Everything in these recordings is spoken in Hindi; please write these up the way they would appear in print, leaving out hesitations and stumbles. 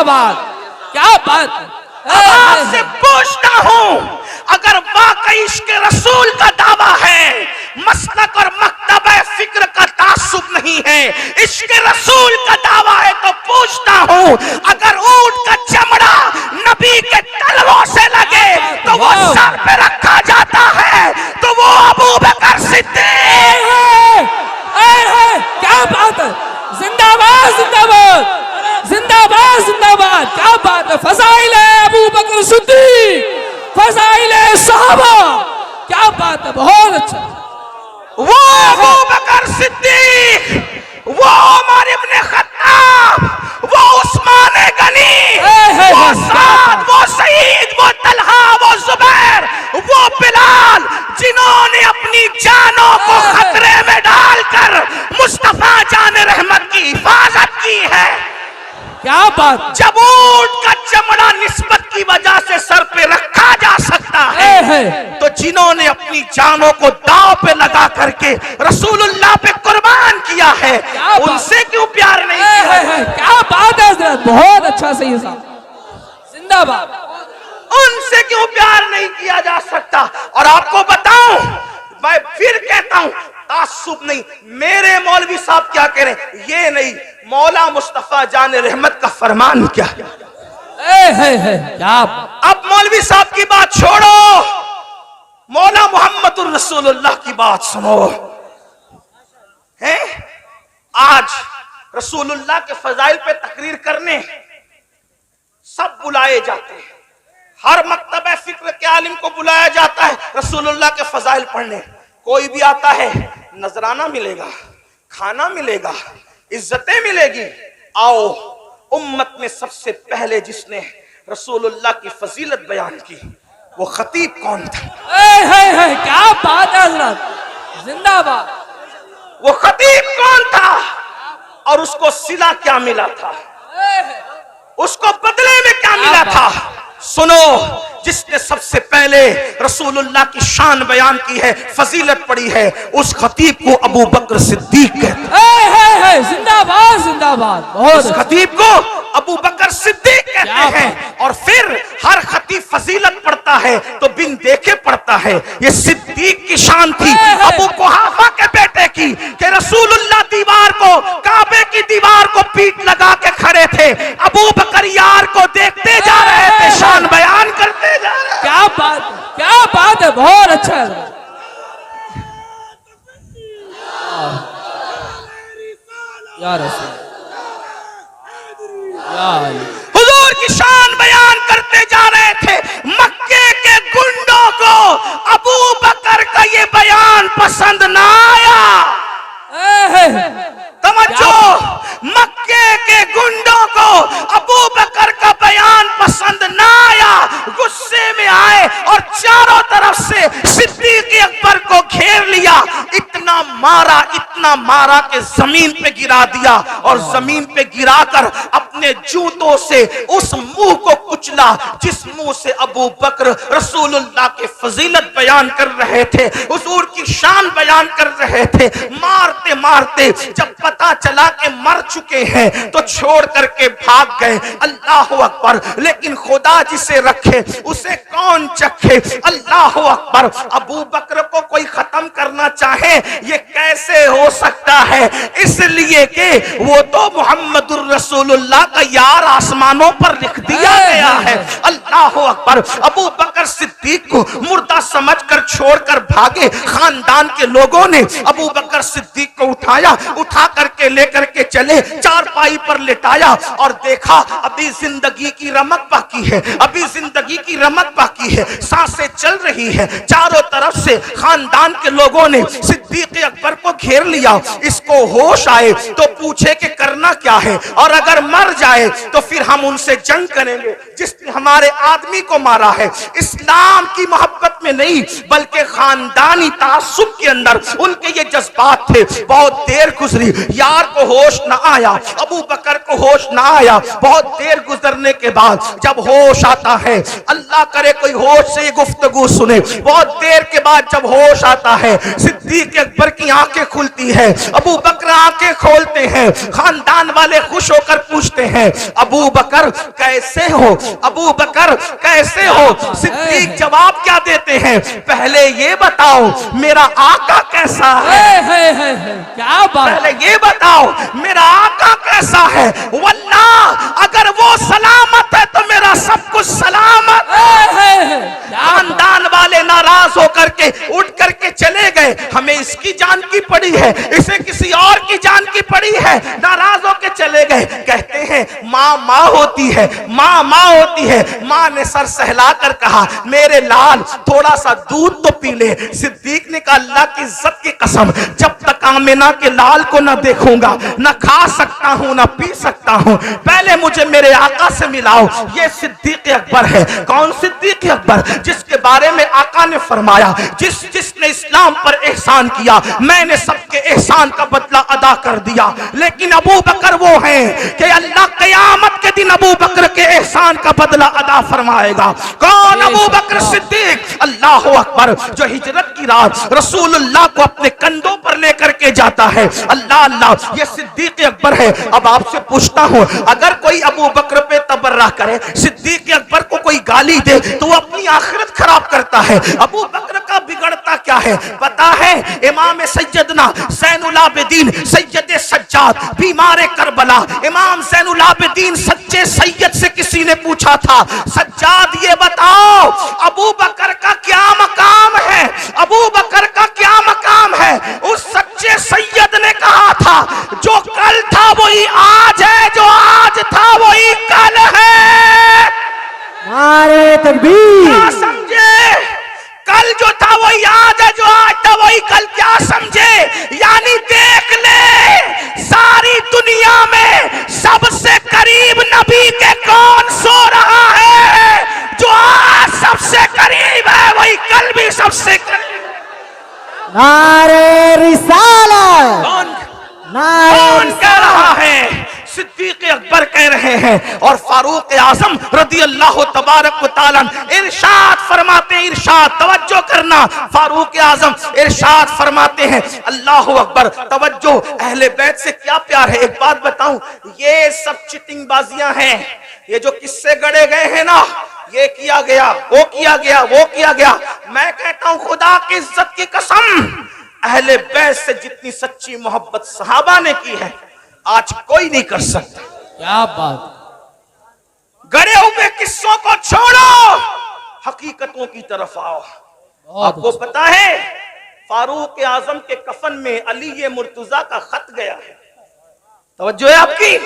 जिंदाबाद, क्या बात। आपसे पूछता हूं, अगर वाकई इश्क रसूल का दावा है, मसलक और मकतब फिक्र का तासुब नहीं है, इश्क रसूल का दावा है, तो पूछता हूं, अगर ऊंट का चमड़ा नबी के तलवों से लगे तो वो सर पे रखा जाता है, तो वो अबू बकर सिद्दीक। क्या बात है, जिंदाबाद जिंदाबाद जिंदाबाद जिंदाबाद, क्या बात है। फज़ाइल अबू बकर सिद्दीक, फज़ाइल सहाबा, क्या बात है, बहुत अच्छा। वो अबू बकर सिद्दीक, वो उमर इब्न खत्ताब, वो उस्मान गनी, वो साद, वो सईद, वो तलहा, वो जुबैर, वो बिलाल, जिन्होंने अपनी जानों को खतरे में डालकर मुस्तफा जान रहमत की हिफाजत की है। क्या बात। जब ऊंट का चमड़ा निस्बत की वजह से सर पे रखा जा सकता है, तो जिन्होंने अपनी जानों को दांव पे लगा करके रसूलुल्लाह पे कुर्बान किया है, उनसे क्यों प्यार नहीं किया? क्या बात है हज़रत, बहुत अच्छा, सही साहब, जिंदाबाद। उनसे क्यों प्यार नहीं किया जा सकता? और आपको बताऊं, मैं फिर कहता हूं, तासुब नहीं, मेरे मौलवी साहब क्या कह रहे हैं ये नहीं, मौला मुस्तफा जान रहमत का फरमान क्या है। क्या अब मौलवी साहब की बात छोड़ो, मौला मुहम्मदुर रसूलुल्लाह की बात सुनो। हैं, आज रसूलुल्लाह के फजाइल पे तकरीर करने सब बुलाए जाते हैं, हर मकतब फिक्र के आलिम को बुलाया जाता है रसूलुल्लाह के फजाइल पढ़ने। कोई भी आता है, नजराना मिलेगा, खाना मिलेगा, इज्जतें मिलेगी। आओ, उम्मत में सबसे पहले जिसने रसूलुल्लाह की फजीलत बयान की, वो खतीब कौन था? क्या बात है हज़रत, जिंदाबाद। वो खतीब कौन था और उसको सिला क्या मिला था, उसको बदले में क्या मिला था? सुनो, जिसने सबसे पहले रसूलुल्लाह की शान बयान की है, फजीलत पड़ी है, उस खतीब को अबू बकर सिद्दीक कहते हैं। जिंदाबाद जिंदाबाद, बहुत। उस खतीब को अबू बकर सिद्दीक कहते हैं। और फिर हर खतीब फजीलत पढ़ता है तो बिन देखे पढ़ता है। ये सिद्दीक की शान थी अबू कुहाफा के बेटे की, कि रसूलुल्लाह दीवार को, काबे की दीवार को पीठ लगा के खड़े थे, अबू बकर यार को देखते जा रहे थे, शान बयान करते जा रहे। क्या बात, क्या बात है, बहुत अच्छा है। या रसूल, हुजूर की शान बयान करते जा रहे थे। मक्के के गुंडों को अबू बकर का ये बयान पसंद ना आया। समझो, मक्के के गुंडों को अबू बकर का बयान पसंद ना आया, गुस्से में आए और चारों तरफ से सिद्दीक अकबर को घेर लिया। इतना मारा कि जमीन पे गिरा दिया, और जमीन पे गिराकर अपने जूतों से उस मुंह को कुचला जिस मुंह से अबू बकर रसूलुल्लाह के फजीलत बयान कर रहे थे, हुजूर की शान बयान कर रहे थे। मारते मारते जब पता चला कि मर चुके हैं तो छोड़ करके भाग गए। अल्लाह अकबर। लेकिन खुदा जिसे रखे उसे कौन चखे। अल्लाह अकबर। अबू बकर को कोई खत्म करना चाहे ये कैसे हो सकता है? इसलिए कि वो तो मुहम्मदुर रसूलुल्लाह का यार आसमानों पर लिख दिया गया है। अल्लाह अकबर। अबू बकर सिद्दीक को मुर्दा समझकर छोड़कर भागे। खानदान के लोगों ने अबू बकर सिद्दीक को उठाया, उठा करके लेकर के चले, चारपाई पर लिटाया और देखा अभी जिंदगी की रमक बाकी है, अभी जिंदगी की रमक बाकी है, सांसें चल रही है। चारों तरफ से खानदान के लोगों ने सिद्दीक अकबर को घेर लिया। इसको होश आए तो पूछे कि करना क्या है, और अगर मर जाए तो फिर हम उनसे जंग करेंगे। जिसने हमारे आदमी आदमी को मारा है, इस्लाम की मोहब्बत में नहीं बल्कि खानदानी तासुब के अंदर उनके ये जज्बात थे। बहुत देर गुजरी, यार को होश ना आया, अबू बकर को होश ना आया। बहुत देर गुजरने के बाद जब होश आता है, अल्लाह करे कोई होश से ये गुफ्तगू सुने, बहुत देर के बाद जब होश आता है, सिद्दीक अकबर की आंखें खुलती है, अबू बकर आंखें खोलते हैं। खानदान वाले खुश होकर पूछते हैं, अबू बकर कैसे हो, अबू बकर कैसे हो? सिद्दीक जवाब क्या देते हैं, पहले ये बताओ मेरा आका कैसा है, क्या बात, पहले ये बताओ मेरा आका कैसा है। वल्लाह अगर वो सलामत है तो मेरा सब कुछ सलामत है। खानदान वाले नाराज होकर के उठ करके चले गए। हमें इसकी जान की पड़ी है, इसे किसी और की जान की पड़ी है, नाराज होकर चले गए। कहते हैं माँ माँ होती है, माँ माँ होती है। माँ ने सर सहला कर कहा, मेरे लाल थोड़ा सा दूध तो पी ले। सिद्दीक ने कहा, अल्लाह की इज्जत की कसम, जब तक आमिना के लाल को न देखूंगा न खा सकता हूँ न पी सकता हूँ। पहले मुझे मेरे आका से मिलाओ। ये सिद्दीक अकबर है। कौन सिद्दीक अकबर? जिसके बारे में आका ने फरमाया, जिसने इस्लाम पर एहसान किया, मैंने सबके एहसान का बदला अदा कर दिया। लेकिन अबू बकर वो हैं कि अल्लाह क़यामत के दिन अबू बकर के एहसान का बदला अदा फरमाएगा। कौन? अबू बकर सिद्दीक। अल्लाह अकबर, जो हिजरत की रात रसूलुल्लाह को अपने कंधों पर लेकर के जाता है। अल्लाह अल्लाह, ये सिद्दीक अकबर है। अब आपसे पूछता हूं, अगर कोई अबू बकर पे तबर्रा करे, सिद्दीक अकबर को कोई गाली दे तो वो अपनी आखिरत खराब करता है। अबू बकर का बिगड़ता क्या है पता है? इमाम सैयदना ज़ैनुल आबिदीन सैयद सज्जाद बीमार करबला, इमाम ज़ैनुल आबिदीन सच्चे सैयद से किसी ने पूछा था, सज्जाद ये बताओ अबू बकर का क्या मकाम है, अबू बकर का क्या मकाम है? उस सच्चे सैयद ने कहा था, जो कल था वही आज है, जो आज था वही कल है। नारे तकबीर। क्या समझे? कल जो था वही आज है, जो आज था वही कल। क्या समझे? यानी देख ले, सारी दुनिया में सबसे करीब नबी के कौन सो रहा है? जो आज सबसे करीब है वही कल भी सबसे करीब। नारे रिसालत। कौन कह रहा है? सिद्दीक अकबर कह रहे हैं। और फारूक आजम रदी अल्लाह तबारक व तआला इरशाद फरमाते हैं, इरशाद तवज्जो करना, फारूक आजम इरशाद फरमाते हैं, अल्लाह अकबर, तवज्जो, अहले बैत से क्या प्यार है। एक बात बताऊं, ये सब चिटिंग बाजियां हैं। ये जो किस्से गढ़े गए हैं ना, ये किया गया, वो किया गया, वो किया गया। मैं कहता हूं खुदा की इज्जत की कसम, अहले बैत से जितनी सच्ची मोहब्बत सहाबा ने की है आज कोई नहीं कर सकता। क्या बात, गड़े हुए किस्सों को छोड़ो, हकीकतों की तरफ आओ। आपको पता है फारूक आजम के कफन में अली मुर्तजा का खत गया है। तवज्जो है आपकी?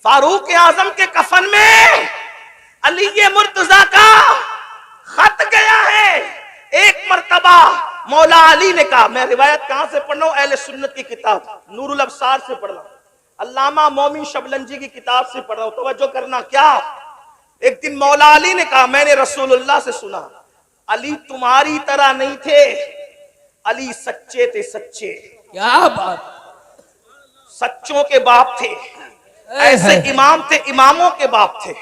फारूक आजम के कफन में अली मुर्तजा का खत गया है। एक मर्तबा मौला अली ने कहा, मैं रिवायत कहां से पढ़ रहा हूं? अहले सुन्नत की किताब नूरुल अब्सार से पढ़ रहा हूं, अल्लामा मोमिन शबलंजी की किताब से पढ़ रहा हूं। तवज्जो करना। क्या? एक दिन मौला अली ने कहा, मैंने रसूलुल्लाह से सुना, अली तुम्हारी तरह नहीं थे, अली सच्चे थे, सच्चे। क्या बात, सच्चों के बाप थे। ऐसे इमाम थे, इमामों के बाप थे।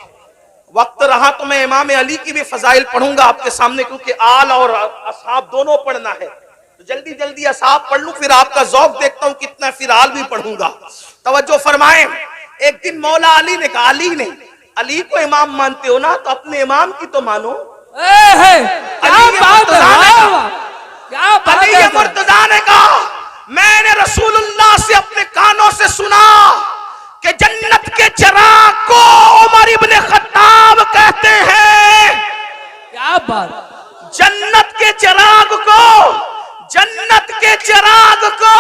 वक्त रहा तो मैं इमाम अली की भी फजाइल पढ़ूंगा आपके सामने, क्योंकि आल और असहाब दोनों पढ़ना है। तो जल्दी जल्दी असहाब पढ़ लूं, फिर आपका जौक देखता हूं कितना, फिर आल भी पढ़ूंगा। तवज्जो फरमाएं। एक दिन मौला अली ने कहा, अली ने, अली को इमाम मानते हो ना, तो अपने इमाम की तो मानो। अली मुर्तजा ने कहा, मैंने रसूलुल्लाह से अपने कानों से सुना कि जन्नत के चिराग को उमर इब्ने खत्ताब कहते हैं। क्या बात, जन्नत के चिराग को, जन्नत के चिराग को,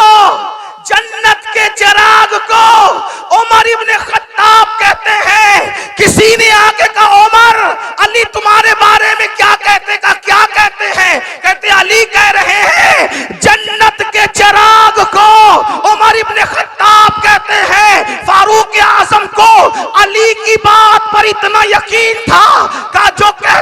जन्नत के चिराग को उमर इब्ने खत्ताब कहते हैं। किसी ने आके कहा, उमर अली तुम्हारे बारे में क्या कहते? का क्या कहते हैं? कहते अली कह रहे हैं जन्नत के चिराग को उमर इब्ने खत्ताब कहते हैं। फारूक आजम को अली की बात पर इतना यकीन था का जो कह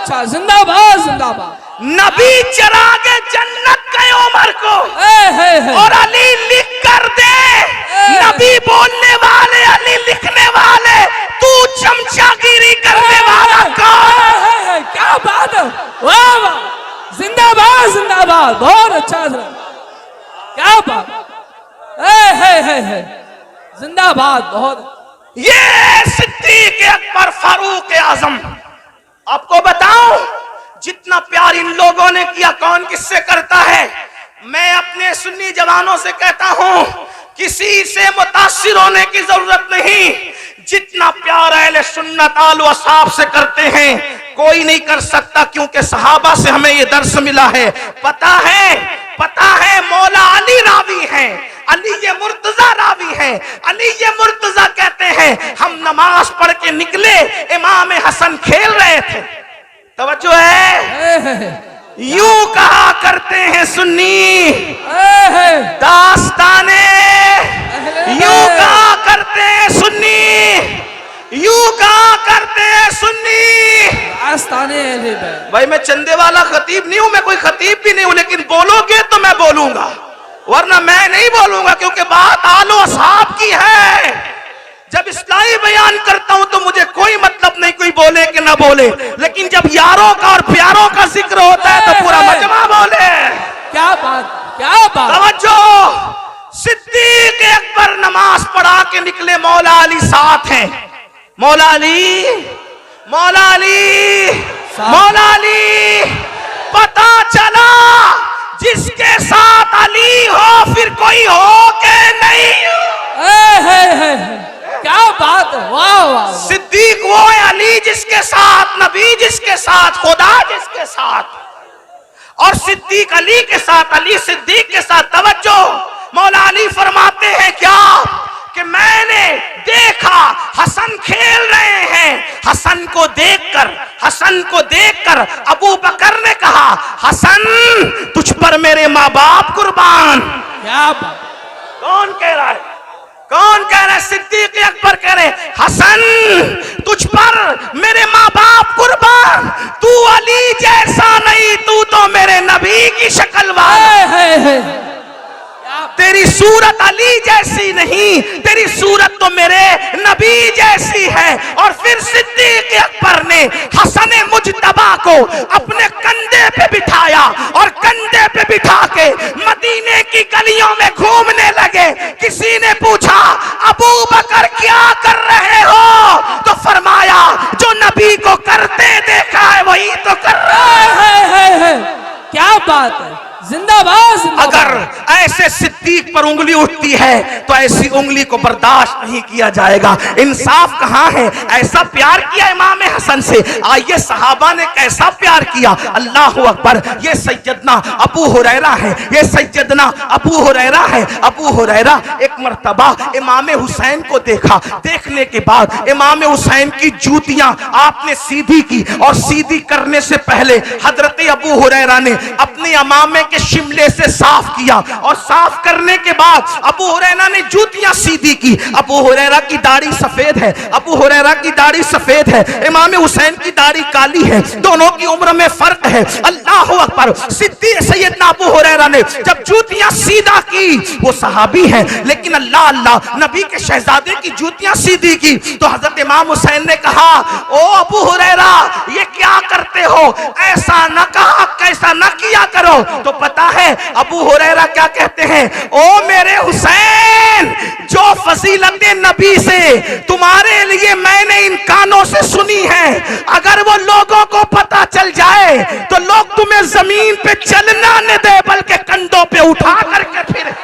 अच्छा, जिंदाबाद जिंदाबाद। नबी चरागे जन्नत गए उमर को, है। और अली लिख कर दे। नबी बोलने वाले, अली लिखने वाले, तू चमचागिरी करने वाला कौन? क्या बात है, वाह वाह, जिंदाबाद जिंदाबाद, बहुत अच्छा था। क्या बात है, जिंदाबाद, बहुत। ये सिद्दीक अकबर फारूक आजम, आपको बताऊं जितना प्यार इन लोगों ने किया कौन किससे करता है। मैं अपने सुन्नी जवानों से कहता हूं, किसी से मुतासिर होने की जरूरत नहीं। जितना प्यार अहले सुन्नत आलो असहाब से करते हैं कोई नहीं कर सकता, क्योंकि सहाबा से हमें ये दर्स मिला है। पता है मौला अली रावी हैं, अली ये मुर्तजा रावी हैं। अली ये मुर्तजा कहते हैं, हम नमाज पढ़ के निकले, इमाम हसन खेल रहे थे। तवज्जो है, यूं कहा करते हैं सुन्नी दास्ताने, यूं कहा करते हैं सुन्नी, यूं कहा करते हैं सुन्नी दास्ताने। भाई मैं चंदे वाला खतीब नहीं हूं, मैं कोई खतीब भी नहीं हूं, लेकिन बोलोगे तो मैं बोलूंगा, वरना मैं नहीं बोलूंगा, क्योंकि बात आलो असहाब की है। जब इस्लामी बयान करता हूं तो मुझे कोई मतलब नहीं कोई बोले कि ना बोले, लेकिन जब यारों का और प्यारों का जिक्र होता है तो पूरा मजमा बोले। क्या बात, क्या बात। तवज्जो, सिद्दीक अकबर नमाज पढ़ा के निकले, मौला अली साथ हैं। मौला अली, मौला अली, मौला अली। पता चला जिसके साथ अली हो फिर कोई हो के नहीं। क्या बात है, वाह वाह। सिद्दीक वो है अली जिसके साथ, नबी जिसके साथ, खुदा जिसके साथ, और सिद्दीक अली के साथ, अली सिद्दीक के साथ। तवज्जो, मौला अली फरमाते हैं क्या कि मैंने देखा हसन खेल रहे हैं। हसन को देखकर अबू बकर ने कहा, हसन तुझ पर मेरे माँ बाप कुर्बान। क्या बात। कौन कह रहा है, कौन कह रहा है? सिद्दीक अकबर कह रहे, हसन तुझ पर मेरे माँ बाप कुर्बान। तू अली जैसा नहीं, तू तो मेरे नबी की शक्ल वाला। तेरी सूरत अली जैसी नहीं, तेरी सूरत तो मेरे नबी जैसी है। और फिर सिद्दीक अकबर ने हसन मुजतबा को अपने कंधे पे बिठाया और कंधे पे बिठा के मदीने की गलियों में घूमने लगे। किसी ने पूछा, अबू बकर क्या कर रहे हो? तो फरमाया, जो नबी को करते देखा है वही तो कर रहा है। क्या बात है, जिंदाबाद जिंदाबाद। अगर ऐसे सिद्दीक पर उंगली उठती है तो ऐसी उंगली को बर्दाश्त नहीं किया जाएगा। इंसाफ कहाँ है? ऐसा प्यार किया इमाम हसन से, आइए सहाबा ने कैसा प्यार किया। अल्लाह अकबर। ये सैयदना अबू हुरैरा है, ये सैयदना अबू हुरैरा है। अबू हुरैरा एक मर्तबा इमाम हुसैन को देखा, देखने के बाद इमाम हुसैन की जूतियां आपने सीधी की, और सीधी करने से पहले हजरत अबू हुरैरा ने अपने इमामे के शिमले से साफ किया, और साफ करने के बाद अबू हुरैरा ने जूतियां सीधी की। अबू हुरैरा की दाढ़ी सफेद है, अबू हुरैरा की दाढ़ी सफेद है, इमाम हुसैन की दाढ़ी काली है, दोनों की उम्र में फर्क है। अल्लाह अकबर। सिद्दीक सैयदना अबू हुरैरा ने जब जूतियां सीधा की, वो सहाबी है लेकिन अल्लाह अल्लाह नबी के शहजादे की जूतियां सीधी की, तो हजरत इमाम हुसैन ने कहा, ओ अबू हुरैरा ये क्या करते हो? ऐसा न कहा, कैसा न किया करो। तो पता है अबू हुरैरा क्या कहते हैं? ओ मेरे हुसैन, जो फजीलतें नबी से तुम्हारे लिए मैंने इन कानों से सुनी है, अगर वो लोगों को पता चल जाए तो लोग तुम्हें जमीन पे चलना न दे, बल्कि कंधों पे उठा करके फिर।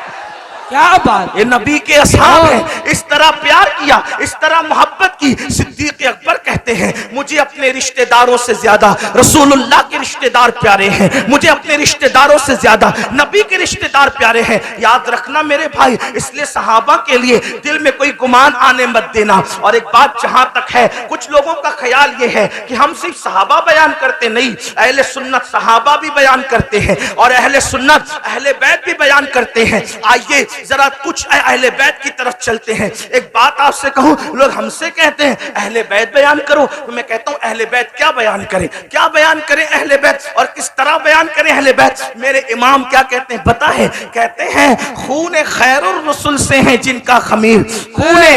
क्या बात। ये नबी के असहाब हैं। इस तरह प्यार किया, इस तरह मोहब्बत की। सिद्दीक अकबर कहते हैं, मुझे अपने रिश्तेदारों से ज्यादा रसूलुल्लाह के रिश्तेदार प्यारे हैं, मुझे अपने रिश्तेदारों से ज्यादा नबी के रिश्तेदार प्यारे हैं। याद रखना मेरे भाई, इसलिए सहाबा के लिए दिल में कोई गुमान आने मत देना। और एक बात जहां तक है, कुछ लोगों का ख्याल ये है कि हम सिर्फ सहाबा बयान करते नहीं, अहले सुन्नत सहाबा भी बयान करते हैं, और अहले सुन्नत अहले बैत भी बयान करते हैं। आइए जरा कुछ अहले बैत की तरफ चलते हैं। एक बात आपसे कहूं, लोग हमसे कहते हैं अहले बैत बयान करो, तो मैं कहता हूं अहले बैत क्या बयान करें, क्या बयान करें अहले बैत, और किस तरह बयान करें अहले बैत। मेरे इमाम क्या कहते हैं पता है, कहते हैं खून खैरुर रसूल से है जिनका खमीर, खूने,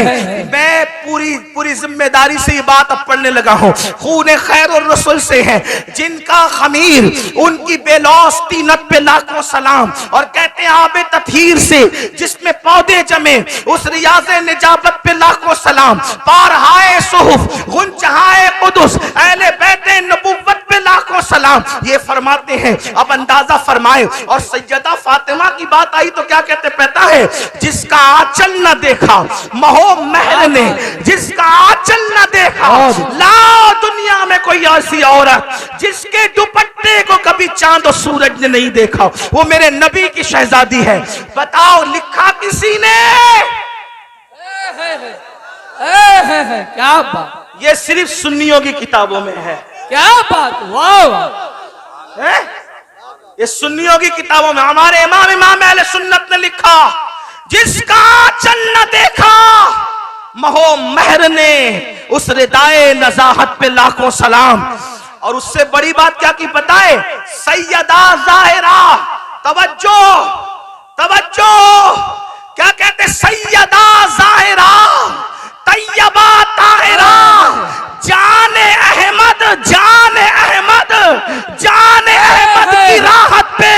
मैं पूरी जिम्मेदारी से ये बात अब पढ़ने लगा हूं, खून खैरुर रसूल से है जिनका खमीर, उनकी बेलौस तीनत पे लाखों सलाम। और कहते हैं आबे ततहीर से जिसमें पौधे जमे, उस रियाज़े निजाबत पे लाखों सलाम। पारहाए सुहुफ गुंजहाए कुदुस अहले बैते नबुव्वत पे लाखों सलाम। ये फरमाते हैं। अब अंदाजा फरमाए, और सैयदा फातिमा की बात आई तो क्या कहते पता है, जिसका आंचल न देखा महो महर ने, जिसका आंचल न देखा ला दुनिया में कोई ऐसी औरत जिसके दुपट्टे को कभी चांद और सूरज ने नहीं देखा, वो मेरे नबी की शहजादी है। बताओ लिखा किसी ने? क्या बात, ये सिर्फ सुन्नियों की किताबों में है। क्या बात, वाह वाह, है? ये सुन्नियों की किताबों में। हमारे इमाम अहले सुन्नत ने लिखा, जिसका आंचल न देखा महो महर ने, उस रिदाए नजाहत पे लाखों सलाम। और उससे बड़ी बात क्या की पता है, सैयदा जाहिरा, तवज्जो तवज्जो, क्या कहते सैयदा जाहिरा तैयबा ताहिरा, जाने अहमद, जाने अहमद, जाने अहमद की राहत पे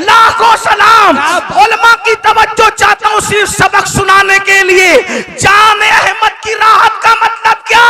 लाखों सलाम। उलमा की तवज्जो चाहता हूं सिर्फ सबक सुनाने के लिए। जाने अहमद की राहत का मतलब क्या?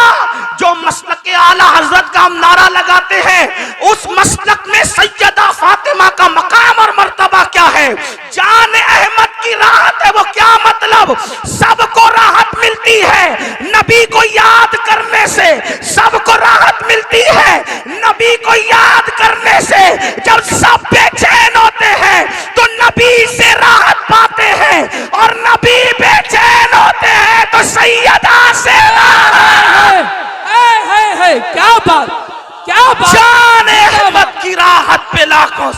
जो मसलक के आला हजरत का हम नारा लगाते हैं, उस मसलक में सैयदा फातिमा का मकाम और मर्तबा क्या है? जाने अहमद की राहत है, वो क्या मतलब? सबको राहत मिलती है नबी को याद करने से, सबको राहत मिलती है नबी को याद करने से। जब सब बेचैन होते हैं तो नबी से राहत पाते हैं, और नबी बेचैन होते हैं तो सैयदा से राहत। क्या बात, क्या बात, जाने अहमद की राहत पे लाखों।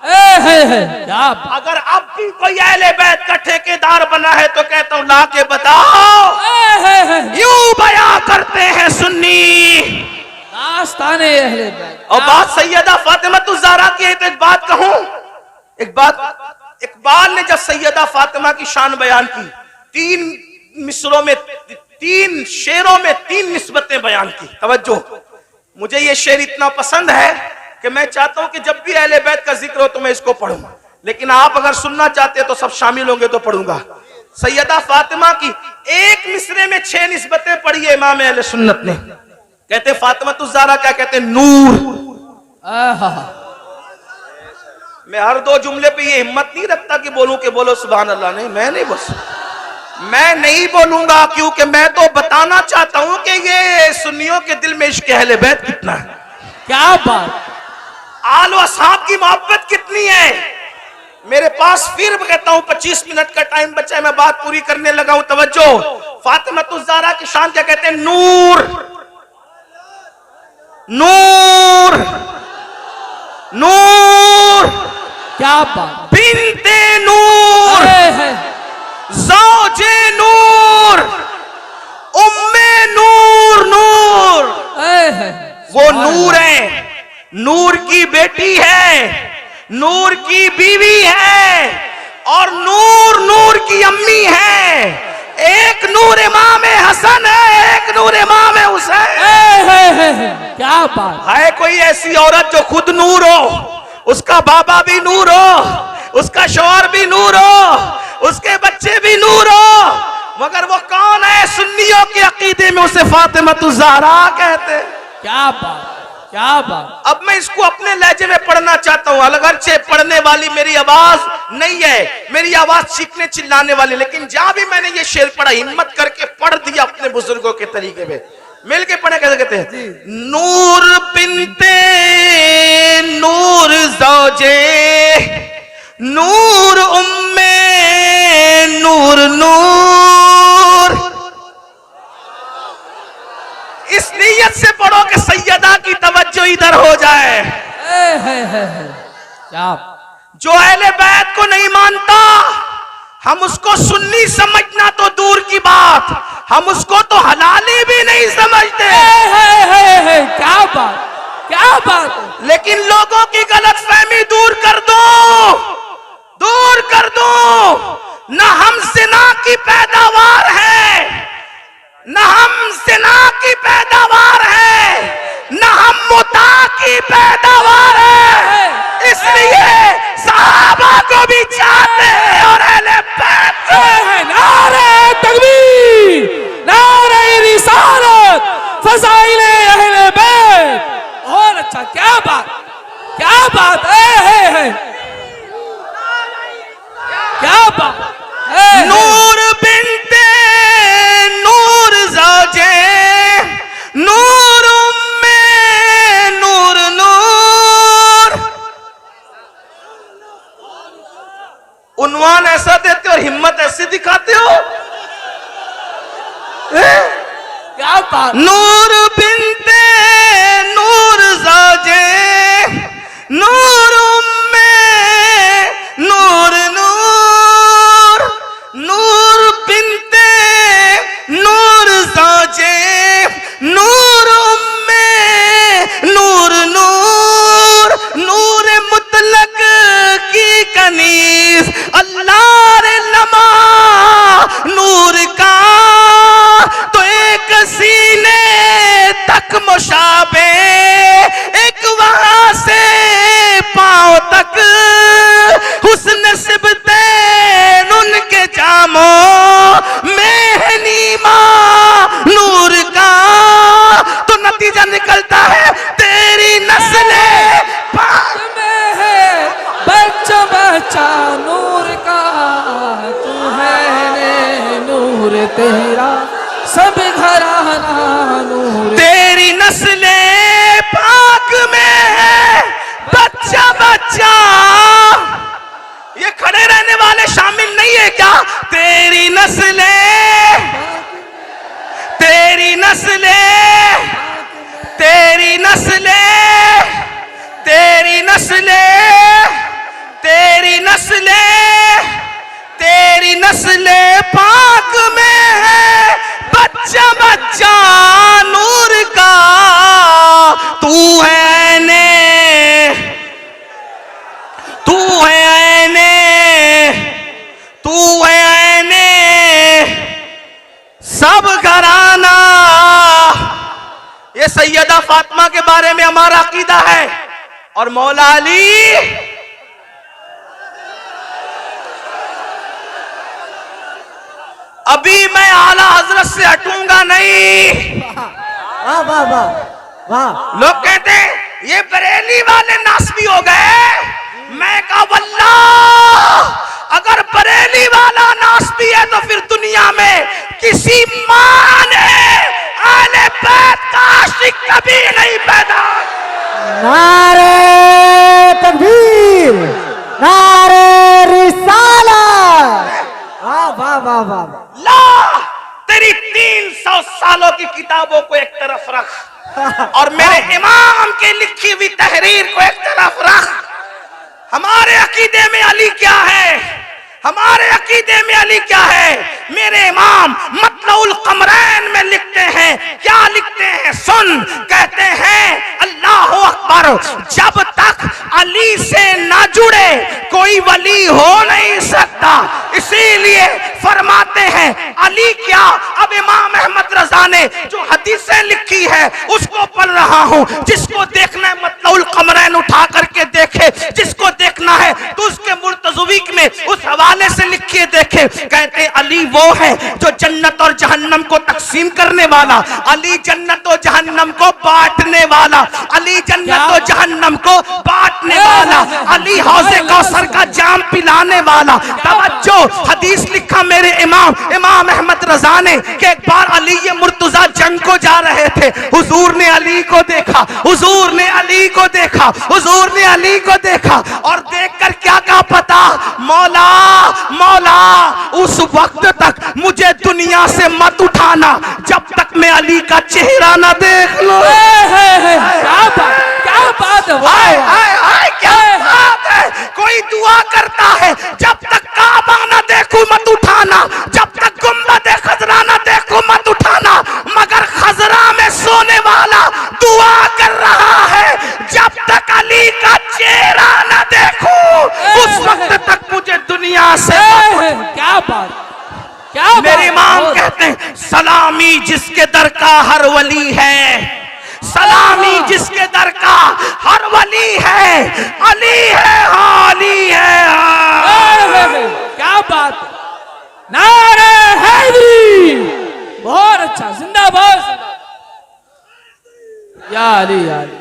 क्या बात, अगर अब भी कोई अहले बैत का ठेकेदार बना है तो कहता हूं ला के बताओ। यूं बयां करते हैं सुन्नी दास्ताने अहले बैत। और बात सैयदा फातिमा ज़हरा की है तो एक बात कहूं, एक बात, इकबाल ने जब सैयदा फातिमा की शान बयान की, 3 मिसरों में, 3 शेरों में 3 निस्बतें बयान की। तवज्जो, मुझे ये शेर इतना पसंद है कि मैं चाहता हूं कि जब भी अहले बैत का जिक्र हो तो मैं इसको पढ़ूं, लेकिन आप अगर सुनना चाहते हैं तो सब शामिल होंगे तो पढ़ूंगा। सैयदा फातिमा की एक मिसरे में 6 निस्बतें पढ़ी है इमाम अहले सुन्नत ने। कहते फातिमा ज़हरा क्या कहते, नूर। मैं हर 2 जुमले पे ये हिम्मत नहीं रखता कि बोलूं कि बोलो सुभान अल्लाह, नहीं, मैं नहीं, बस मैं नहीं बोलूंगा, क्योंकि मैं तो बताना चाहता हूं कि ये सुन्नियों के दिल में इश्क अहले बैत कितना है। क्या बात, आल व असहाब की मोहब्बत कितनी है। मेरे पास फिर कहता हूं 25 मिनट का टाइम बचा है, मैं बात पूरी करने लगा हूं। तवज्जो, फातिमा ज़हरा की शान क्या कहते हैं, नूर, नूर, नूर। क्या बात, बिन्ते नूर, ज़ौजे नूर, उम्मे नूर, नूर। वो नूर है, नूर की बेटी है, नूर की बीवी है, और नूर नूर की अम्मी है। एक नूर इमाम हसन है, एक नूर इमाम हुसैन। क्या बात है। कोई ऐसी औरत जो खुद नूर हो, उसका बाबा भी नूर हो, उसका शौहर भी नूर हो, उसके बच्चे भी नूर हो, मगर वो कौन है? सुन्नियों के अकीदे में उसे फातिमा ज़हरा कहते। क्या बात, क्या बात। अब मैं इसको अपने लहजे में पढ़ना चाहता हूँ। अगरचे पढ़ने वाली मेरी आवाज नहीं है, मेरी आवाज चीखने चिल्लाने वाली, लेकिन जहां भी मैंने ये शेर पढ़ा, हिम्मत करके पढ़ दिया अपने बुजुर्गों के तरीके में। मिल के पढ़े, कैसे कहते हैं, नूर बिनते नूर ज़ौजे नूर उम्मे नूर नूर। इस नीयत से पढ़ो कि सैयदा की तवज्जो इधर हो जाए। क्या जो अहले बैत को नहीं मानता, हम उसको सुन्नी समझना तो दूर की बात, हम उसको तो हलाली भी नहीं समझते। क्या बात है। लेकिन लोगों की गलतफहमी दूर कर दो, दूर कर दो। न हम जिना की पैदावार है, न हम जिना की पैदावार है, न हम मुता की पैदावार है। इसलिए सहाबा को भी चाहते हैं और अहले बैत को। नारे तकबीर, नारे रिसालत, फज़ाइले अहले बैत। और अच्छा, क्या बात है, क्या बात है। नूर बिनते नूर ज़ौजे नूर उम्मे नूर नूर। उन्वान ऐसा देते हो और हिम्मत ऐसी दिखाते हो। क्या बात। नूर बिनते नूर ज़ौजे नूर उम्मे नूर नूर। नूर बिनते नूर ज़ौजे नूर उम्मे नूर नूर। नूर मुतलक की कनीज अल्लाह रे लमा नूर का तो एक सीने तक मुशाबे, एक वहां से पांव तक हुस्न सिबतैन उनके जामों में है नीमा नूर का। तो नतीजा निकलता है तेरी नस्ले पाक में है बच्चा बच्चा नूर का, तू है ने नूर तेरा सब घराना नूर। तेरी नस्ले पाक में है बच्चा बच्चा। ये खड़े रहने वाले शामिल नहीं है क्या? तेरी नस्ले, तेरी नस्ले, तेरी नस्ले, तेरी नस्ले, तेरी नस्ले, तेरी नस्ले पाक में है बच्चा बच्चा नूर का। तू है ने, तू है ऐने, तू है ऐने सब घराना। ये सैयदा फातिमा के बारे में हमारा अकीदा है। और मौला अली अभी मैं आला हजरत से हटूंगा नहीं। वाह वाह वाह वाह। लोग कहते हैं ये बरेली वाले नासबी हो गए। मैं कहा वल्लाह अगर बरेली वाला नासबी है तो फिर दुनिया में किसी मां ने आले बैत का आशिक कभी नहीं पैदा। नारे तकबीर, नारे रिसालत। वाह वाह वाह वाह। ला तेरी 300 सालों की किताबों को एक तरफ रख और मेरे इमाम के लिखी हुई तहरीर को एक तरफ रख। हमारे अकीदे में अली क्या है? हमारे अकीदे में अली क्या है? मेरे इमाम मतलउल कमरैन में लिखते हैं, क्या लिखते हैं सुन। कहते हैं अल्लाह अकबर, जब तक अली से ना जुड़े कोई वली हो नहीं सकता। इसीलिए फरमाते हैं अली क्या। अब इमाम अहमद रजा ने जो हदीसें लिखी है उसको पढ़ रहा हूं। जिसको देखना है मतलउल कमरैन उठा करके देखे, जिसको देखना है तो उसके मुर्तज़वीक में उस हवाले से लिखिए देखे। कहते अली वो है जो जन्नत और जहन्नम को तकसीम करने वाला, अली जन्नत और जहन्नम को बांटने वाला, अली जन्नत और जहन्नम को बांटने वाला, अली हौज़े कौसर का जाम पिलाने वाला। तवज्जो, हदीस लिखा मेरे इमाम अहमद रजा ने कि एक बार अली ये मुर्तजा जंग को जा रहे थे। हुजूर ने अली को देखा, हुजूर ने अली को देखा, हुजूर ने अली को देखा और देखकर क्या कहा पता? मौला मौला उस वक्त तक मुझे दुनिया से मत उठाना जब तक मैं अली का चेहरा ना देख लो। क्या बात है। हाय हाय हाय क्या बात है। कोई दुआ करता है जब तक काबा ना देख देखूं मत उठाना, जब तक गुम्बद खजरा न देखूं मत उठाना, मगर खजरा में सोने वाला दुआ कर रहा है, जब तक अली का चेहरा न देखूं उस वक्त तक मुझे दुनिया से क्या बात, क्या बात। मेरे इमाम कहते हैं सलामी जिसके दर का हर वली है, सलामी जिसके दर का हर वली है, अली है हाँ, अली है हाँ। क्या बात, नारे हैदरी, बहुत अच्छा, जिंदाबाद या अली, या अली,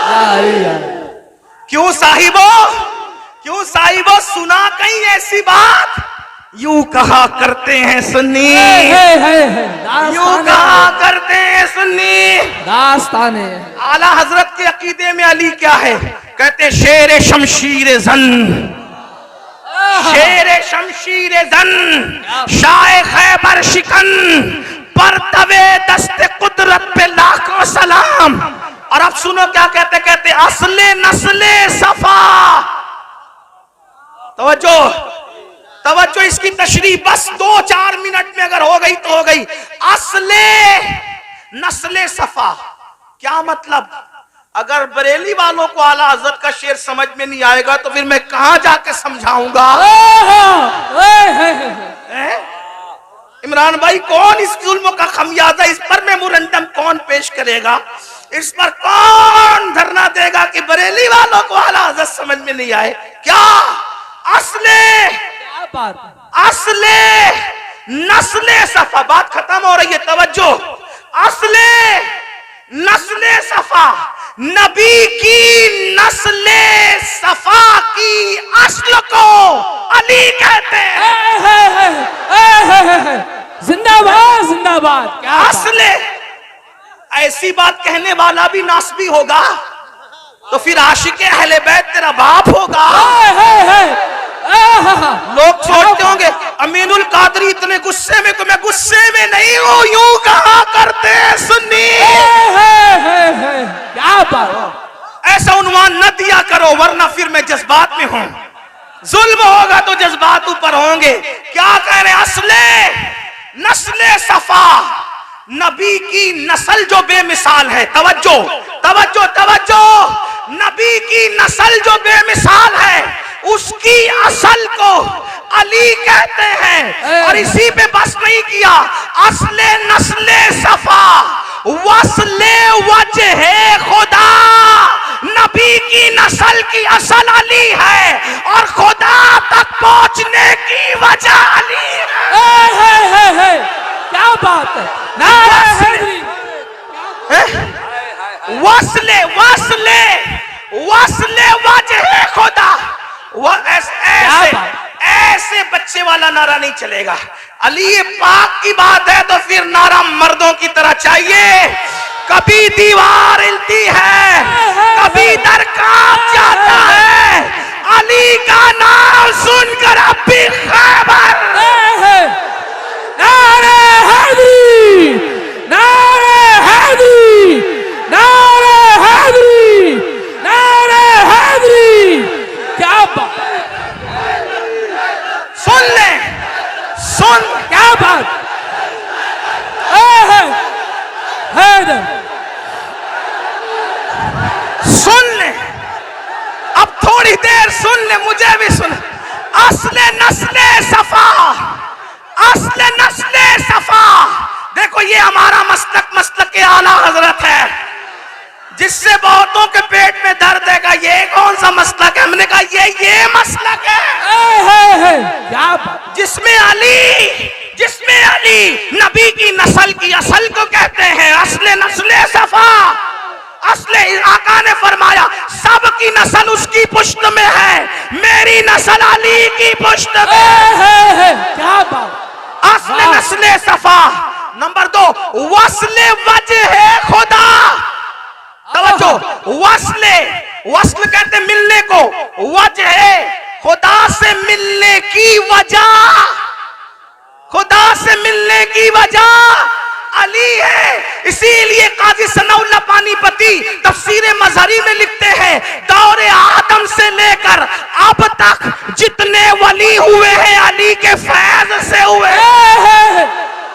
या अली, या अली। क्यों साहिबो सुना कहीं ऐसी बात, यूं कहा करते हैं सुन्नी, यूं कहा करते हैं सुन्नी, दास्ताने। आला हजरत के अकीदे में अली क्या है, कहते शेर शमशीर जन, शेर शमशीर जन, शाह खैबर शिकन, पर तवे दस्ते कुदरत पे लाखों सलाम। और अब सुनो क्या कहते, कहते असले नस्ले सफा, तवज्जो तवज्जो, इसकी तशरीह बस 2-4 मिनट में अगर हो गई तो हो गई। असले नस्ले सफा क्या मतलब, अगर बरेली वालों को आला हजरत का शेर समझ में नहीं आएगा तो फिर मैं कहां जाके समझाऊंगा। इमरान भाई कौन इस जुल्म का खमियाजा, इस पर मेमोरेंडम कौन पेश करेगा, इस पर कौन धरना देगा कि बरेली वालों को आला हजरत समझ में नहीं आए। क्या असले, क्या बात, असले नस्ले सफा, बात खत्म हो रही है, तवज्जो। असले नस्ले सफा, नबी की नस्ले सफा की असल को अली कहते हैं। जिंदाबाद जिंदाबाद, क्या असले, ऐसी बात कहने वाला भी नासबी होगा तो फिर आशिके अहले बैत तेरा बाप होगा। लोग सोचते होंगे अमीनुल कादरी इतने गुस्से में, तो मैं गुस्से में नहीं हूं, यूं कहा करते सुन्नी। क्या बात, ऐसा उन्वान न दिया करो वरना फिर मैं जज्बात में हूं, जुल्म होगा तो जज्बात ऊपर होंगे। क्या कह रहे, असले नस्ले सफा, नबी की नस्ल जो बेमिसाल है, तवज्जो तवज्जो तवज्जो, नबी की नस्ल जो बेमिसाल है उसकी असल को अली कहते हैं। और इसी पे बस नहीं किया, असले नस्ले सफा वसले वजहे खुदा, नबी की नस्ल की असल अली है और खुदा तक पहुंचने की वजह अली है। क्या बात है, वसले वसले वसले वजहे खुदा, ऐसे बच्चे वाला नारा नहीं चलेगा। अली पाक की बात है तो फिर नारा मर्दों की तरह चाहिए। कभी दीवार हिलती है, कभी दर कांप जाता है, अली का नाम सुनकर अब भी खैबर। नारे हैदरी, नारे हैदरी, नारे हैदरी, नारे हैदरी। क्या बात, सुन ले, सुन, क्या बात, हैदर, सुन ले, अब थोड़ी देर सुन ले, मुझे भी सुन। असले नस्ले सफा, असले नस्ले सफा, देखो ये हमारा मसलक के आला हजरत है, जिससे बहुतों के पेट में दर्द है। ये कौन सा मसलक है, हमने कहा ये मसलक है क्या बात, जिसमें अली नबी की नस्ल की असल को कहते हैं असले नस्ले सफा। असले आका ने फरमाया सबकी नस्ल उसकी पुश्त में है, मेरी नस्ल अली की पुश्त में। क्या बात, असले नस्ले सफा। नंबर 2 वसले वजहे खुदा, तवज्जो, वसले, वसल कहते मिलने को, वजह खुदा से मिलने की वजह, खुदा से मिलने की वजह अली है। इसीलिए काजी सनाउल्लाह पानीपती तफसीर मजहरी में लिखते हैं, दौरे आदम से लेकर अब तक जितने वली हुए हैं अली के फैज से हुए।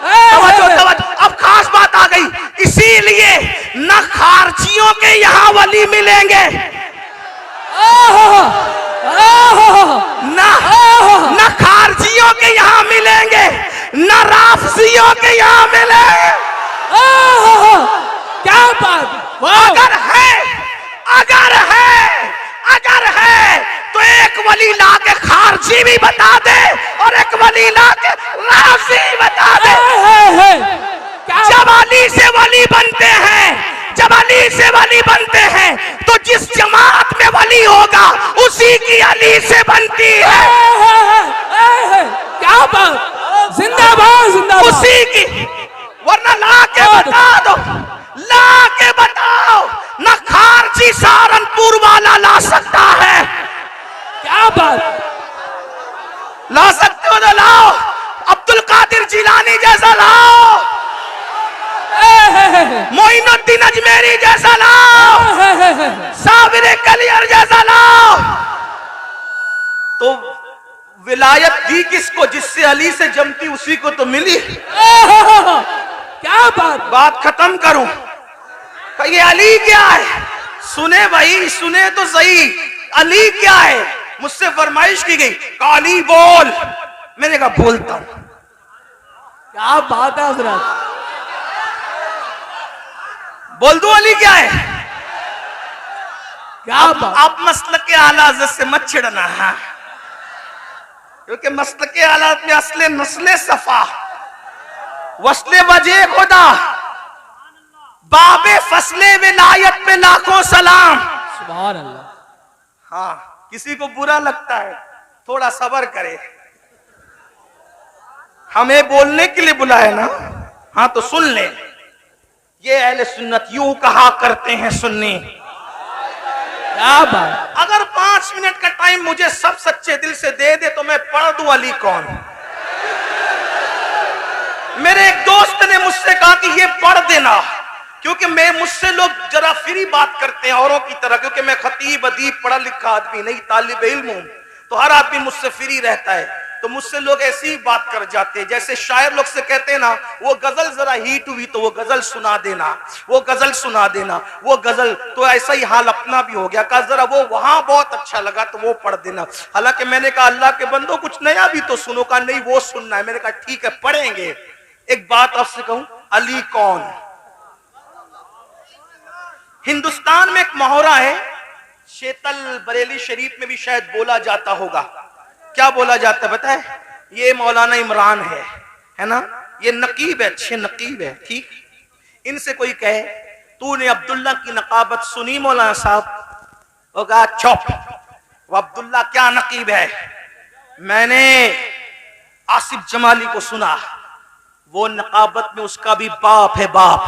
तवज्जो, तवज्जो, अब खास बात आ गई। इसीलिए न खारजियों के यहाँ वली मिलेंगे, न खारजियों के यहाँ मिलेंगे, न राफजियों के यहाँ मिलेंगे। क्या बात, अगर है, अगर है, अगर है तो एक वली ला के खारजी भी बता दे और एक वली ला के राफजी बता दे। जब अली से वली बनते हैं, जब अली से वली बनते हैं तो जिस जमात में वली होगा उसी की अली से बनती है। क्या बात, जिंदाबाद जिंदाबाद, उसी की, वरना ला के बता दो, ला के बताओ, न खारजी सहारनपुर वाला ला सकता है। क्या बात, ला सकते हो तो लाओ, अब्दुल कादिर जिलानी जैसा लाओ, मोइनुद्दीन अजमेरी जैसा लाओ, साबिर कलियर जैसा लाओ। तो विलायत दी किसको? जिससे अली से जमती उसी को तो मिली। क्या बात खत्म करूं, ये अली क्या है? सुने भाई, सुने तो सही, अली क्या है? मुझसे फरमाइश की गई, अली बोल। मैंने कहा बोलता हूं। क्या बात है हजरत, बोल दो अली क्या है? क्या बात। आप मसलक के आला हज़रत से मत छिड़ना है, क्योंकि मसलक के आलात में असले नस्ले सफा वस्ले वजे खुदा बाबे फसले विलायत पे लाखों सलाम। सुभान अल्लाह। हाँ, किसी को बुरा लगता है थोड़ा सब्र करे, हमें बोलने के लिए बुलाए ना। हाँ तो सुन ले, ये अहले सुन्नत यूं कहा करते हैं सुन्नी। क्या बात। अगर 5 मिनट का टाइम मुझे सब सच्चे दिल से दे दे तो मैं पढ़ दूं अली कौन। मेरे एक दोस्त ने मुझसे कहा कि ये पढ़ देना, क्योंकि मुझसे लोग जरा फ्री बात करते हैं औरों की तरह, क्योंकि मैं खतीब अदीब पढ़ा लिखा आदमी नहीं, तालिब इल्म हूं, तो हर आदमी मुझसे फ्री रहता है। तो मुझसे लोग ऐसी बात कर जाते हैं जैसे शायर लोग से कहते हैं ना, वो गजल जरा हिट हुई तो वो गजल सुना देना, वो गजल सुना देना, वो गजल। तो ऐसा ही हाल अपना भी हो गया, कहा जरा वो वहां बहुत अच्छा लगा तो वो पढ़ देना। हालांकि मैंने कहा अल्लाह के बंदो कुछ नया भी तो सुनो, का नहीं वो सुनना है। मैंने कहा ठीक है पढ़ेंगे। एक बात आपसे कहूं, अली कौन? हिंदुस्तान में एक मोहरा है, शेतल बरेली शरीफ में भी शायद बोला जाता होगा। क्या बोला जाता है बताए? ये मौलाना इमरान है ना, ये नकीब है, अच्छे नकीब है, ठीक। इनसे कोई कहे तूने अब्दुल्ला की नकाबत सुनी मौलाना साहब? वो कहा चुप, वो अब्दुल्ला क्या नकीब है? मैंने आसिफ जमाली को सुना, वो नकाबत में उसका भी बाप है बाप।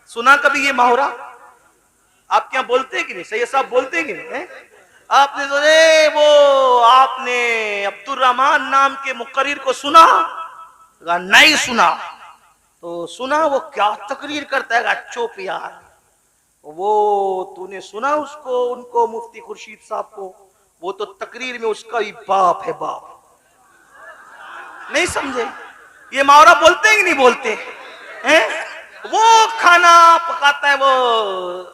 सुना कभी ये मोहरा? आप क्या बोलते हैं कि नहीं? सही साहब बोलते हैं कि नहीं? आपने सुने वो, आपने अब्दुल रहमान नाम के मुकर्रिर को सुना? नहीं सुना। तो सुना वो क्या तकरीर करता है? चुप यार, वो तूने सुना उसको, उनको मुफ्ती खुर्शीद साहब को? वो तो तकरीर में उसका भी बाप है बाप। नहीं समझे? ये मावरा बोलते हैं कि नहीं बोलते हैं? वो खाना पकाता है, वो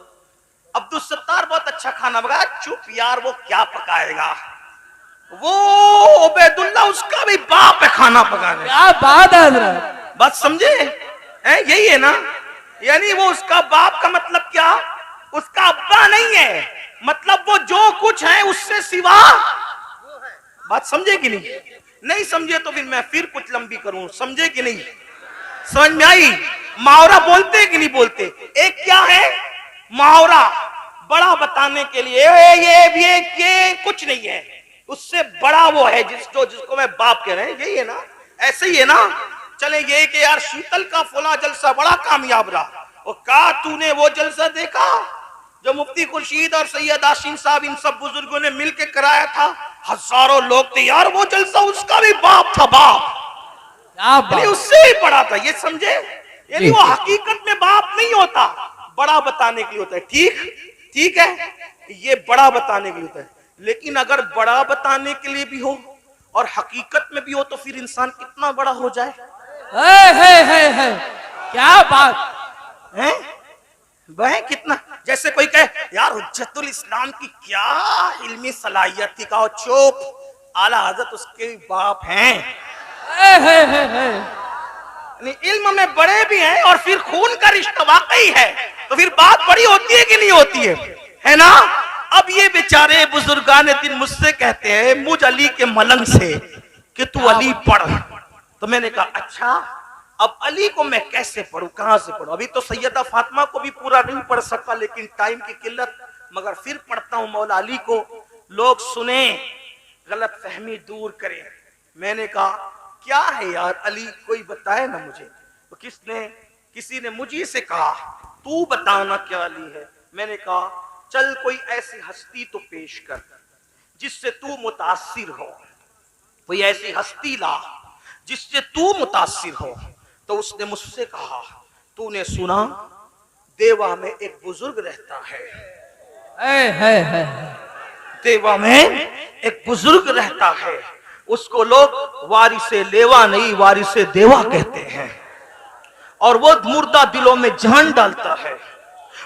अब्दुल सत्तार बहुत अच्छा खाना पकाया। चुप यार, वो क्या पकाएगा? वो उबैदुल्ला उसका भी बाप है खाना पकाने। क्या बात है हजरत, बात समझे? यही है ना, यानी वो उसका बाप का मतलब क्या? उसका अब्बा नहीं है, मतलब वो जो कुछ है उससे सिवा। बात समझे कि नहीं? नहीं समझे तो फिर मैं फिर कुछ लंबी करूं। समझे कि नहीं? समझ में आई? मुहावरा बोलते कि नहीं बोलते? एक क्या है मुहावरा, बड़ा बताने के लिए ये कुछ नहीं है, उससे बड़ा वो है जिसको मैं बाप कह रहे हैं। यही है ना, ऐसे ही है ना। चले ये कि यार शीतल का फला जलसा बड़ा कामयाब रहा, और कहा तूने वो जलसा देखा जो मुफ्ती खुर्शीद और सैयद आशीम साहब इन सब बुजुर्गों ने मिलकर कराया था? हजारों लोग थे यार, वो जलसा उसका भी बाप था बाप, क्या बात। उससे ही बड़ा था। ये समझे? यानी वो हकीकत में बाप नहीं होता, बड़ा बताने के लिए होता है। ठीक है, ये बड़ा बताने के लिए होता है। लेकिन अगर बड़ा बताने के लिए भी हो और हकीकत में भी हो तो फिर इंसान कितना बड़ा हो जाए। है क्या बात है वह कितना, जैसे कोई कहे यार हुज्जतुल इस्लाम की क्या इल्मी सलाहियत थी, कहो चुप, आला हजरत उसके बाप हैं। इल्म में बड़े भी हैं और फिर खून का रिश्ता वाकई है, तो फिर बात बड़ी होती है कि नहीं होती है ना। अब ये बेचारे बुजुर्गान दिन मुझसे कहते हैं मुझ अली के मलंग से कि तू अली पढ़। तो मैंने कहा अच्छा, अब अली को मैं कैसे पढ़ूं, कहां से पढ़ूं। अभी तो सैयदा फातिमा को भी पूरा नहीं पढ़ सका, लेकिन टाइम की किल्लत, मगर फिर पढ़ता हूं मौला अली को, लोग सुने, गलत फहमी दूर करें। मैंने कहा क्या है यार अली, कोई बताए ना मुझे। तो किसी ने मुझे से कहा तू बताना क्या अली है। मैंने कहा चल कोई ऐसी हस्ती तो पेश कर जिससे तू मुतासिर हो, कोई ऐसी हस्ती ला जिससे तू मुतासिर हो। तो उसने मुझसे कहा तूने सुना देवा में एक बुजुर्ग रहता है, देवा में एक बुजुर्ग रहता है, उसको लोग वारिसे लेवा नहीं वारिसे देवा कहते हैं, और वो मुर्दा दिलों में जान डालता है,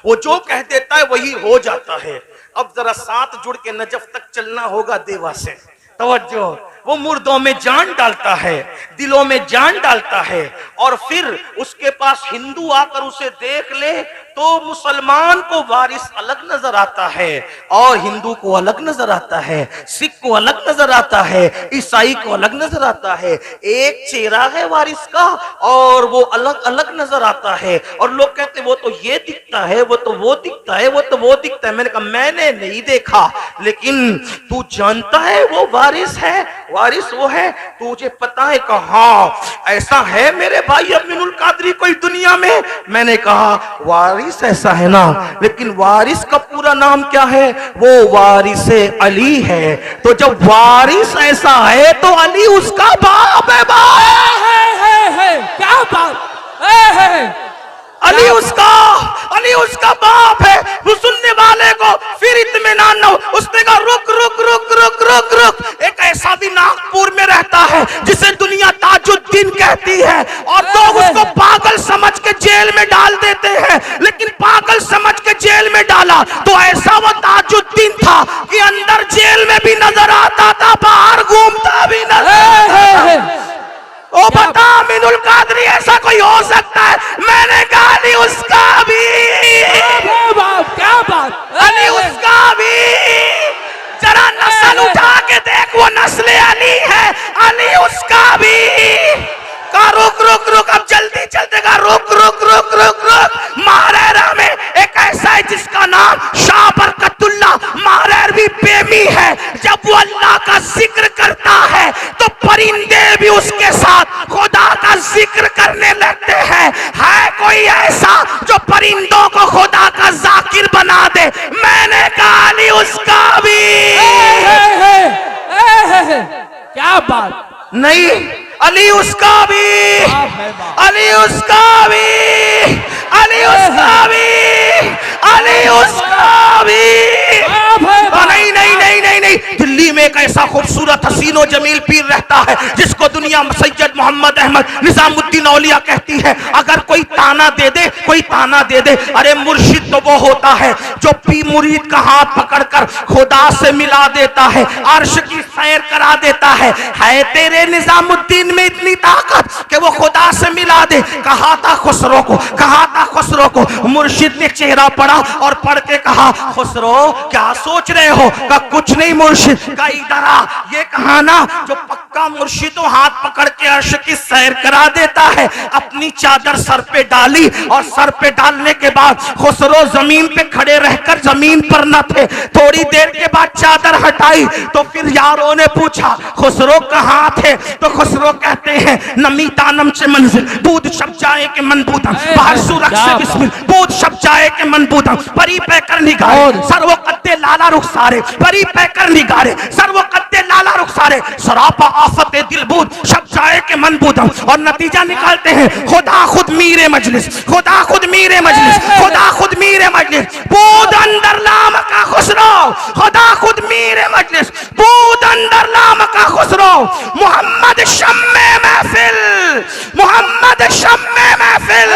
वो जो कह देता है वही हो जाता है। अब जरा साथ जुड़ के नजफ तक चलना होगा देवा से, तवज्जो। वो मुर्दों में जान डालता है, दिलों में जान डालता है, और फिर उसके पास हिंदू आकर उसे देख ले तो मुसलमान को वारिस अलग नजर आता है और हिंदू को अलग नजर आता है, सिख को अलग नजर आता है, ईसाई को अलग नजर आता है। एक चेहरा है वारिस का और वो अलग अलग नजर आता है, और लोग कहते वो तो ये दिखता है, वो तो वो दिखता है, वो तो वो दिखता है। मैंने कहा मैंने नहीं देखा, लेकिन तू जानता है वो वारिस है, वारिस वो है, तुझे पता है? कहा ऐसा है मेरे भाई अमीनुल कादरी कोई दुनिया में। मैंने कहा वारिस ऐसा है ना, लेकिन वारिस का पूरा नाम क्या है? वो वारिसे अली है। तो जब वारिस ऐसा है तो अली उसका बाप है। क्या बात अली उसका बाप है। वो सुनने वाले को फिर इत्मीनान न हो। उसने कहा रुक रुक रुक रुक रुक रुक। एक ऐसा भी नागपुर में रहता है जिसे दुनिया ताजुद्दीन कहती है, और लोग उसको पागल समझ के जेल में डाल देते हैं, लेकिन पागल समझ के जेल में डाला तो ऐसा वो ताजुद्दीन था कि अंदर जेल में भी नजर आता था, बाहर घूमता भी नजर। ओ बता अमीनुल कादरी ऐसा कोई हो सकता है? मैंने कहा अली उसका भी, क्या बात, अली उसका भी। जरा नस्ल उठा के देख, वो नस्ल अली है, अली उसका भी। का रुक रुक रुक, अब जल्दी चलते का रुक रुक रुक रुक रुक। मारेरा में एक ऐसा है जिसका नाम शाह बरकतुल्लाह मारेरवी प्रेमी है। जब वो अल्लाह का जिक्र करता है तो परिंदे भी उसके साथ खुदा का जिक्र करने लगते हैं। है कोई ऐसा जो परिंदों को खुदा का जाकिर बना दे? मैंने कहा अली उसका भी। क्या बात नहीं, अली उसका भी, अली उसका भी, अली उसका भी, अली उसका भी। नहीं नहीं नहीं नहीं नहीं, दिल्ली में एक ऐसा खूबसूरत हसीनो जमील पीर रहता है जिसको दुनिया सैयद मोहम्मद अहमद निजामुद्दीन औलिया कहती है। अगर कोई ताना दे दे, कोई ताना दे दे, अरे मुर्शिद तो वो होता है जो पी मुरीद का हाथ पकड़कर खुदा से मिला देता है, अर्श की सैर करा देता है तेरे निजामुद्दीन में इतनी ताकत कि वो खुदा से मिला दे। कहा था खुसरो को, कहा था खुसरो को, मुर्शिद ने चेहरा पढ़ा और पढ़ के कहा खुसरो क्या सोच रहे हो? का कुछ नहीं मुर्शिद। का इधर आ, ये कहा ना जो पक्का मुर्शिद हाथ पकड़ के अर्श की सैर करा देता है। अपनी चादर सर पे डाली और सर पे डालने के बाद खुसरो जमीन पे खड़े रहकर जमीन पर न थे। थोड़ी देर के बाद चादर हटाई तो फिर यारों ने पूछा खुसरो कहाँ थे? तो खुसरो कहते हैं नमी तानम से मंजिल बूद शब जाए के मन बूता, बाहर सूरज से बिस्मिल बूद शब जाए के मन बूता, परी पैकर निगारे सर्वो कत्ते लाला रुखसारे, परी पैकर निगारे सर्वो कत्ते लाला रुखसारे, सरापा आफत दिलबूद सब जाए के मनबूद और नतीजा निकालते हैं खुदा खुद मीरे मजलिस, खुदा खुद मीरे मजलिस, खुदा खुद मीरे मजलिस, बूद अंदर लाम का खुसरो, खुदा खुद मीरे मजलिस, बूद अंदर लाम का खुसरो, मोहम्मद शम्मे महफिल, मोहम्मद शम्मे महफिल,